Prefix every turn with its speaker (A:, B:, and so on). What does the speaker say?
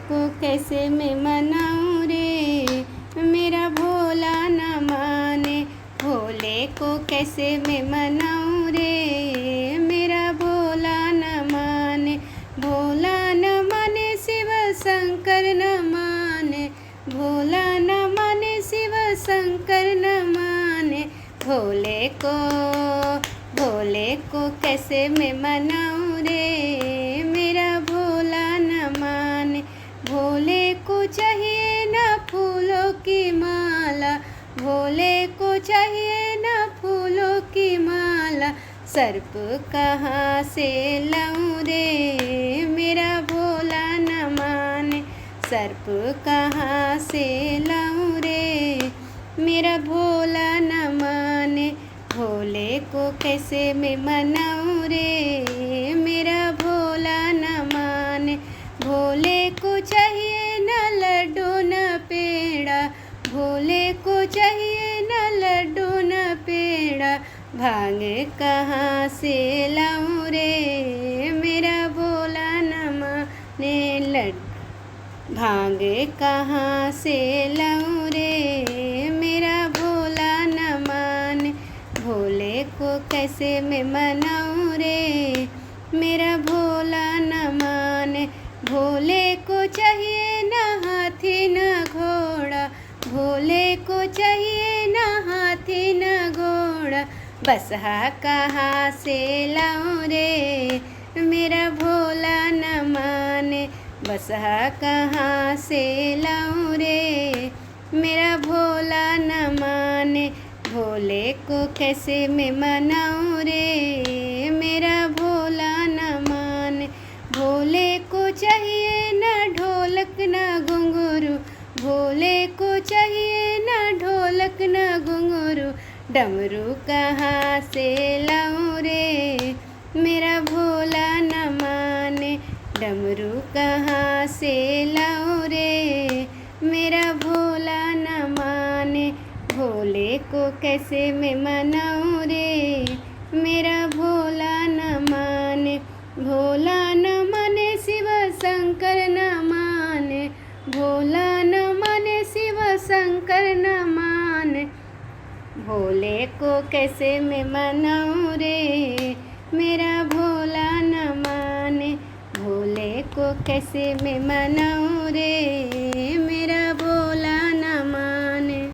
A: को कैसे मैं मनाऊं रे, मेरा भोला न माने। भोले को कैसे मैं मनाऊं रे, मेरा भोला न माने। भोला न माने शिव शंकर न माने, भोला न माने शिव शंकर न माने। भोले को कैसे मैं मनाऊं रे, मेरा भोला न माने। भोले को चाहिए न फूलों की माला, भोले को चाहिए न फूलों की माला। सर्प कहाँ से लाऊं रे, मेरा भोला न माने। सर्प कहाँ से लाऊं रे, मेरा भोला न माने। भोले को कैसे मैं मनाऊं रे, मेरा भोला न माने। भोले को चाहिए न लड्डू न पेड़ा, भोले को चाहिए न लड्डू न पेड़ा। भांग कहाँ से लाऊं रे, मेरा भोला न माने। भांग कहाँ से लाऊं रे, मेरा भोला न माने। भोले को कैसे मैं मनाऊं रे, मेरा भोला न माने। भोले को चाहिए न हाथी न घोड़ा, भोले को चाहिए न हाथी न घोड़ा। बसहा कहाँ से लाऊं रे, मेरा भोला न माने। बसहा कहाँ से लाऊं रे, मेरा भोला न माने। भोले को कैसे मैं मनाऊं रे, मेरा भोला न माने। भोले को चाहिए न ढोलक न घुंघरू, भोले को चाहिए न ढोलक न घुंघरू। डमरू कहाँ से लाऊं रे, मेरा भोला न माने। डमरू कहाँ से लाऊं रे, मेरा भोला न माने। भोले को कैसे मैं मनाऊं रे, मेरा भोला न माने। भोला न माने शिव शंकर न माने, भोला न माने शिव शंकर न माने। भोले को कैसे मैं मनाऊं रे, मेरा भोला न माने। भोले को कैसे मैं मनाऊं रे,